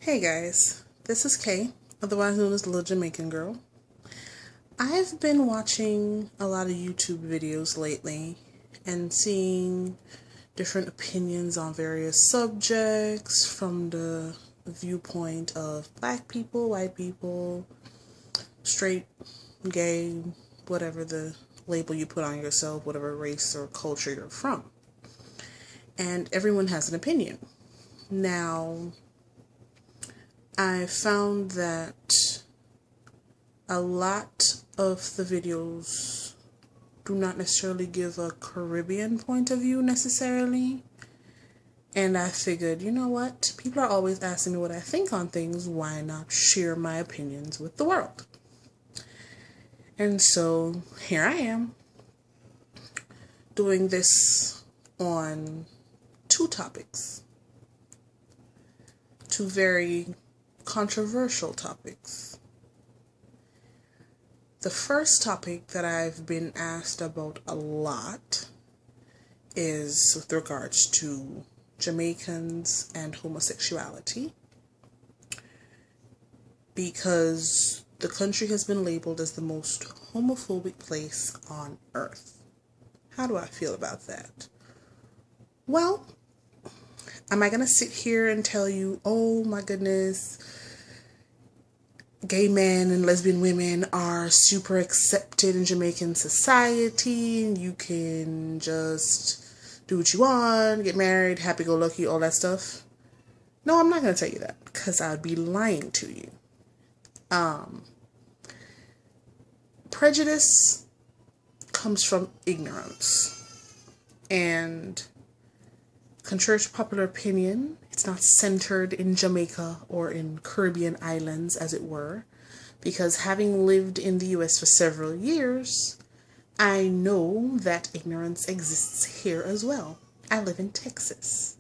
Hey guys, this is Kay, otherwise known as the Little Jamaican Girl. I've been watching a lot of YouTube videos lately and seeing different opinions on various subjects from the viewpoint of black people, white people, straight, gay, whatever the label you put on yourself, whatever race or culture you're from. And everyone has an opinion. Now, I found that a lot of the videos do not necessarily give a Caribbean point of view necessarily. And I figured, you know what? People are always asking me what I think on things. Why not share my opinions with the world? And so here I am doing this on two topics. Two very controversial topics. The first topic that I've been asked about a lot is with regards to Jamaicans and homosexuality, because the country has been labeled as the most homophobic place on earth. How do I feel about that? Well, am I going to sit here and tell you, oh my goodness, gay men and lesbian women are super accepted in Jamaican society and you can just do what you want, get married, happy-go-lucky, all that stuff? No, I'm not going to tell you that because I would be lying to you. Prejudice comes from ignorance, and contrary to popular opinion, it's not centered in Jamaica or in Caribbean islands, as it were, because having lived in the US for several years, I know that ignorance exists here as well. I live in Texas.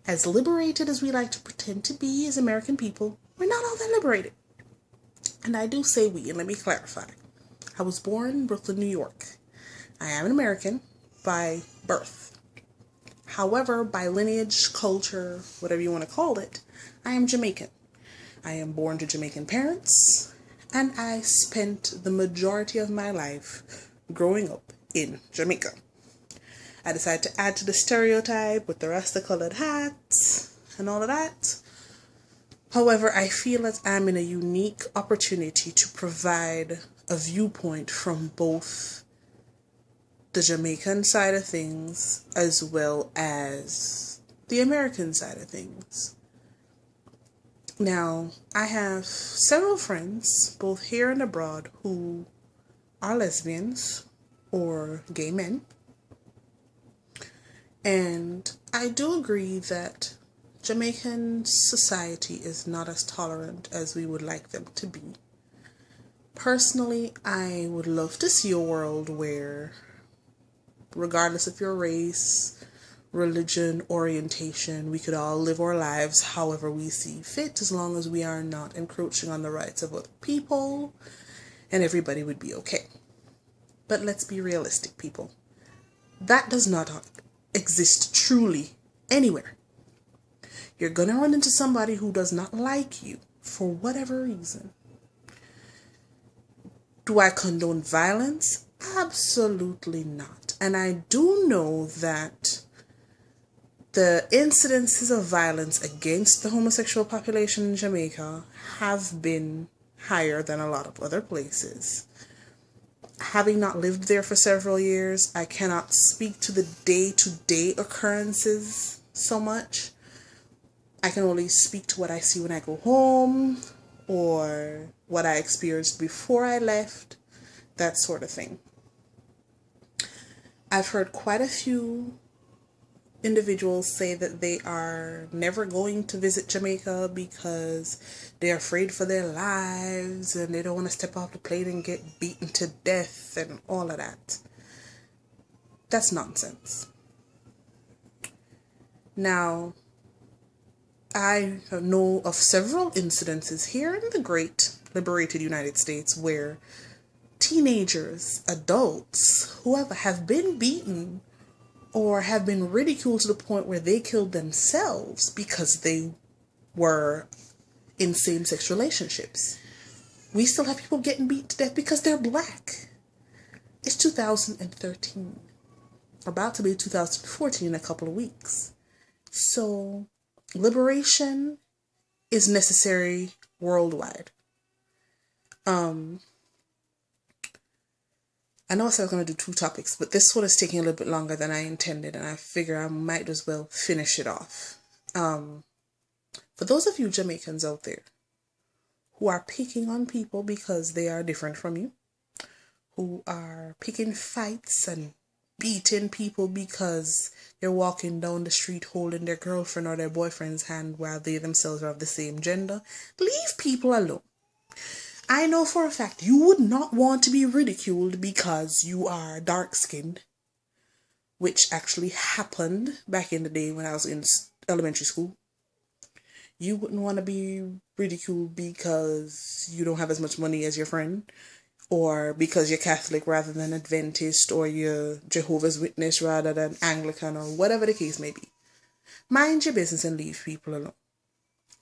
As liberated as we like to pretend to be as American people, we're not all that liberated. And I do say we, and let me clarify. I was born in Brooklyn, New York. I am an American by birth. However, by lineage, culture, whatever you want to call it, I am Jamaican. I am born to Jamaican parents, and I spent the majority of my life growing up in Jamaica. I decided to add to the stereotype with the Rasta-colored hats and all of that. However, I feel that I'm in a unique opportunity to provide a viewpoint from both the Jamaican side of things as well as the American side of things. Now, I have several friends, both here and abroad, who are lesbians or gay men. And I do agree that Jamaican society is not as tolerant as we would like them to be. Personally, I would love to see a world where, regardless of your race, religion, orientation, we could all live our lives however we see fit, as long as we are not encroaching on the rights of other people, and everybody would be okay. But let's be realistic, people. That does not exist truly anywhere. You're gonna run into somebody who does not like you for whatever reason. Do I condone violence? Absolutely not. And I do know that the incidences of violence against the homosexual population in Jamaica have been higher than a lot of other places. Having not lived there for several years, I cannot speak to the day-to-day occurrences so much. I can only speak to what I see when I go home or what I experienced before I left, that sort of thing. I've heard quite a few individuals say that they are never going to visit Jamaica because they're afraid for their lives and they don't want to step off the plane and get beaten to death and all of that. That's nonsense. Now, I know of several incidences here in the great liberated United States where teenagers, adults, whoever, have been beaten or have been ridiculed to the point where they killed themselves because they were in same-sex relationships. We still have people getting beat to death because they're black. It's 2013. About to be 2014 in a couple of weeks. So, liberation is necessary worldwide. I know I said I was going to do 2 topics, but this one is taking a little bit longer than I intended, and I figure I might as well finish it off. For those of you Jamaicans out there who are picking on people because they are different from you, who are picking fights and beating people because they're walking down the street holding their girlfriend or their boyfriend's hand while they themselves are of the same gender, leave people alone. I know for a fact you would not want to be ridiculed because you are dark-skinned, which actually happened back in the day when I was in elementary school. You wouldn't want to be ridiculed because you don't have as much money as your friend, or because you're Catholic rather than Adventist, or you're Jehovah's Witness rather than Anglican, or whatever the case may be. Mind your business and leave people alone.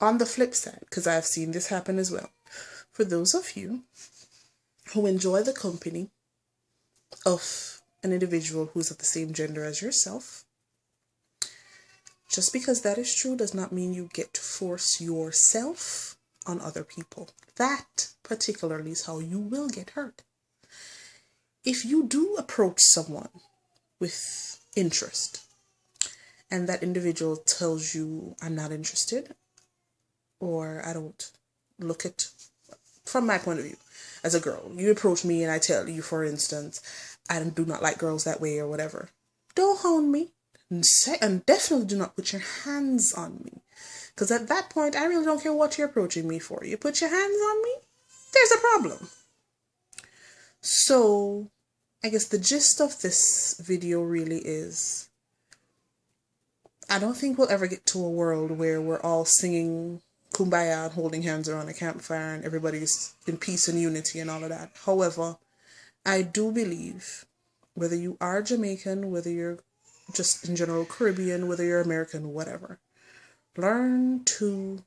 On the flip side, because I've seen this happen as well, for those of you who enjoy the company of an individual who's of the same gender as yourself, just because that is true does not mean you get to force yourself on other people. That particularly is how you will get hurt. If you do approach someone with interest and that individual tells you, I'm not interested, or I don't look at, from my point of view, as a girl, you approach me and I tell you, for instance, I do not like girls that way or whatever, don't hound me. And definitely do not put your hands on me. Because at that point, I really don't care what you're approaching me for. You put your hands on me, there's a problem. So, I guess the gist of this video really is, I don't think we'll ever get to a world where we're all singing Kumbaya and holding hands around a campfire and everybody's in peace and unity and all of that. However, I do believe, whether you are Jamaican, whether you're just in general Caribbean, whether you're American, whatever, learn to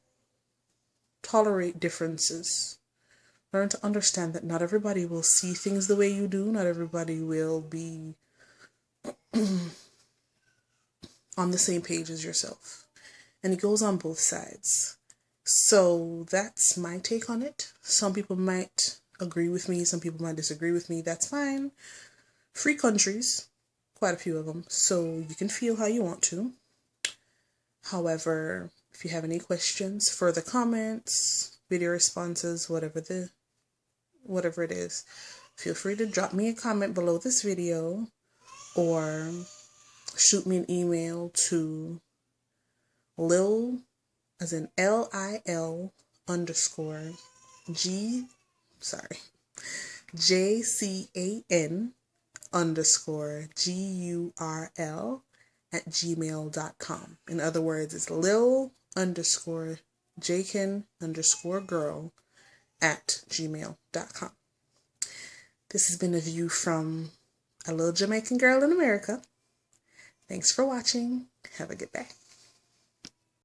tolerate differences. Learn to understand that not everybody will see things the way you do. Not everybody will be on the same page as yourself. And it goes on both sides. So that's my take on it. Some people might agree with me. Some people might disagree with me. That's fine. Free countries. Quite a few of them. So you can feel how you want to. However, if you have any questions, further comments, video responses, whatever it is, feel free to drop me a comment below this video or shoot me an email to Lil, as in LIL _ JCAN _GURL @gmail.com. In other words, it's Lil _Jakin _girl @gmail.com. This has been a view from a little Jamaican girl in America. Thanks for watching. Have a good day.